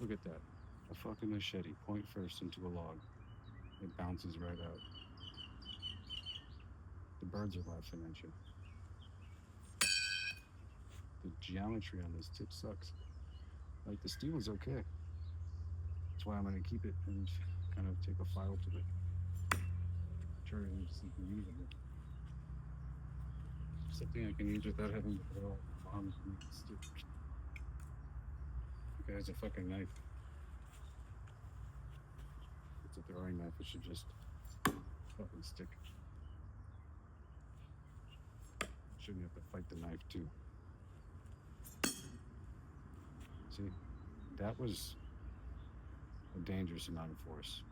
Look at that. A fucking machete, point first into a log. It bounces right out. The birds are laughing at you. The geometry on this tip sucks. Like the steel is okay. That's why I'm gonna keep it and kind of take a file to it. Try to make something usable. Something I can use without having to put all bombs in the stick. Okay, it's a fucking knife. It's a throwing knife. It should just fucking stick. Shouldn't have to fight the knife too. See, that was a dangerous amount of force.